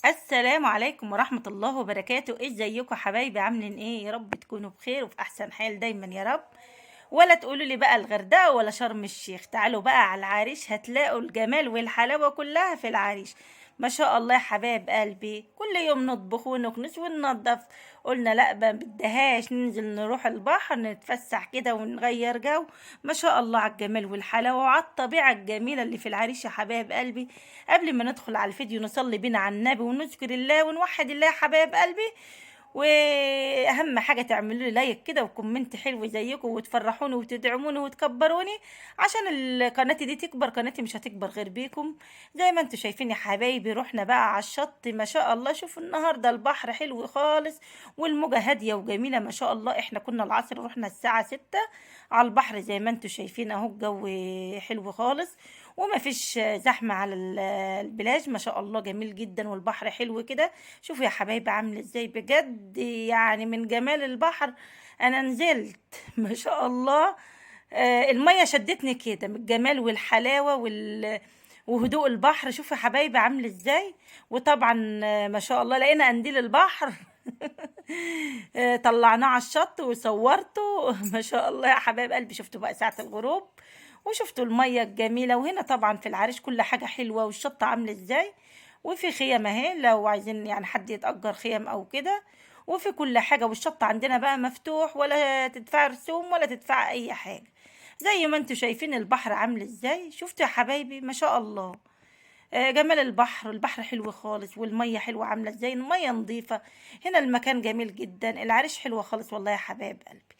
السلام عليكم ورحمة الله وبركاته. ازيكم حبايبي؟ عاملين ايه؟ يا رب تكونوا بخير وفي احسن حال دايما يا رب. ولا تقولوا لي بقى الغردقة ولا شرم الشيخ، تعالوا بقى على العريش، هتلاقوا الجمال والحلاوة كلها في العريش. ما شاء الله يا حبايب قلبي، كل يوم نطبخ ونكنس وننضف. قلنا لا ما بدهاش ننزل نروح البحر نتفسح كده ونغير جو. ما شاء الله على الجمال والحلاوة وعلى الطبيعة الجميلة اللي في العريش يا حبايب قلبي. قبل ما ندخل على الفيديو نصلي بينا على النبي ونذكر الله ونوحد الله يا حبايب قلبي. واهم حاجه تعملوا لي لايك كده وكومنت حلو زيكم وتفرحوني وتدعموني وتكبروني، عشان قناتي دي تكبر. قناتي مش هتكبر غير بيكم. زي ما انتم شايفين يا حبايبي، رحنا بقى على الشط. ما شاء الله شوفوا النهارده البحر حلو خالص والموجه هاديه وجميله ما شاء الله. احنا كنا العصر رحنا الساعه 6 على البحر، زي ما انتم شايفين اهو الجو حلو خالص وما فيش زحمه على البلاج. ما شاء الله جميل جدا والبحر حلو كده. شوفوا يا حبايبي عامل ازاي بجد، يعني من جمال البحر انا نزلت ما شاء الله. المية شدتني كده من الجمال والحلاوة وهدوء البحر. شوفوا يا حبايبي عامل ازاي. وطبعا ما شاء الله لقينا قنديل البحر طلعناه على الشط وصورته ما شاء الله يا حبايب قلبي. شفتوا بقى ساعة الغروب وشفتوا المية الجميلة. وهنا طبعا في العريش كل حاجة حلوة والشط عامل ازاي. وفي خيم اهي لو عايزين يعني حد يتأجر خيم او كده. وفي كل حاجة، والشط عندنا بقى مفتوح، ولا تدفع رسوم ولا تدفع اي حاجة. زي ما انتوا شايفين البحر عامل ازاي. شفتوا يا حبايبي ما شاء الله. جمال البحر. البحر حلو خالص والمية حلوة عاملة ازاي، المية نظيفة. هنا المكان جميل جدا، العريش حلوة خالص والله يا حبايب قلبي.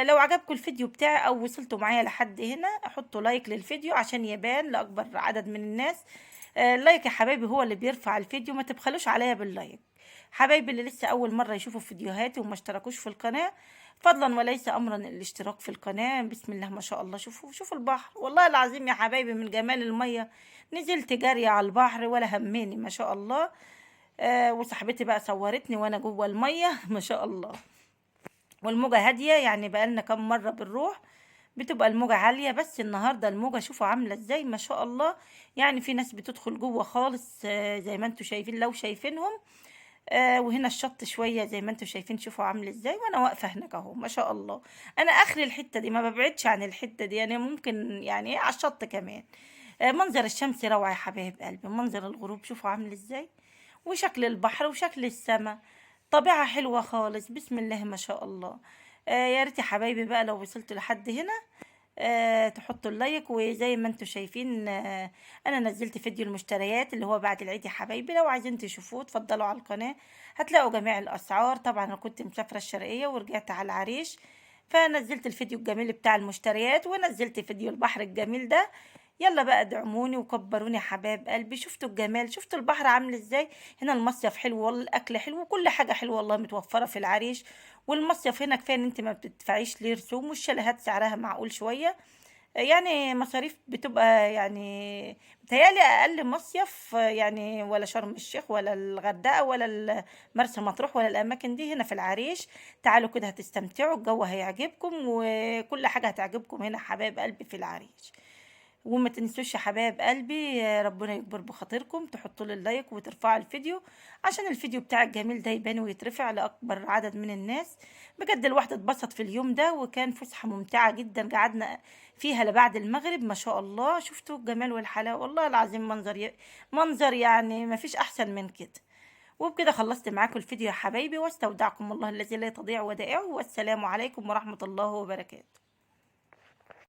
لو عجبكم الفيديو بتاعي او وصلتوا معايا لحد هنا، حطوا لايك للفيديو عشان يبان لاكبر عدد من الناس. اللايك يا حبايبي هو اللي بيرفع الفيديو، ما تبخلوش عليا باللايك. حبايبي اللي لسه اول مره يشوفوا فيديوهاتي وما اشتركوش في القناه، فضلا وليس امرا الاشتراك في القناه. بسم الله ما شاء الله. شوفوا البحر والله العظيم يا حبايبي من جمال الميه. نزلت جاريه على البحر ولا همني ما شاء الله. وصاحبتي بقى صورتني وانا جوه الميه ما شاء الله. والموجة هادية، يعني بقالنا كام مرة بنروح بتبقى الموجة عالية، بس النهاردة الموجة شوفوا عاملة ازاي ما شاء الله. يعني في ناس بتدخل جوه خالص، زي ما انتوا شايفين لو شايفينهم. وهنا الشط شوية زي ما انتوا شايفين شوفوا عامل ازاي. وانا واقفة هناك اهو ما شاء الله. انا اخري الحتة دي ما ببعدش عن الحتة دي، يعني ممكن يعني ايه على الشط كمان. منظر الشمس روعة يا حبايب قلبي. منظر الغروب شوفوا عامل ازاي. وشكل البحر وشكل السماء. طبيعة حلوة خالص بسم الله ما شاء الله. يا ريت يا حبايبي بقى لو وصلت لحد هنا تحطوا اللايك. وزي ما انتوا شايفين انا نزلت فيديو المشتريات اللي هو بعد العيد يا حبايبي. لو عايزين تشوفوه اتفضلوا على القناة، هتلاقوا جميع الاسعار. طبعا انا كنت مسافرة الشرقية ورجعت على العريش، فنزلت الفيديو الجميل بتاع المشتريات ونزلت فيديو البحر الجميل ده. يلا بقى ادعموني وكبروني يا حبايب قلبي. شفتوا الجمال، شفتوا البحر عامل ازاي. هنا المصيف حلو والله، الاكل حلو وكل حاجه حلوه والله متوفره في العريش. والمصيف هنا كفايه ان انت ما بتدفعيش ليه رسوم، والشاليهات سعرها معقول شويه. يعني مصاريف بتبقى يعني بتهيألي أقل مصيف يعني ولا شرم الشيخ ولا الغردقة ولا مرسى مطروح ولا الأماكن دي هنا في العريش. تعالوا كده هتستمتعوا، الجو هيعجبكم وكل حاجة هتعجبكم هنا حبايب قلبي في العريش. وما تنسوش يا حبايب قلبي ربنا يكبر بخاطركم تحطوا لي اللايك وترفعوا الفيديو عشان الفيديو بتاع الجميل ده يبان ويترفع لأكبر عدد من الناس. بجد الواحد اتبسط في اليوم ده وكان فسحة ممتعة جدا قعدنا فيها لبعد المغرب ما شاء الله. شفتوا الجمال والحلاوة والله العظيم. منظر يعني ما فيش أحسن من كده. وبكده خلصت معاكم الفيديو يا حبايبي، واستودعكم الله الذي لا تضيع ودائعه، والسلام عليكم ورحمة الله وبركاته.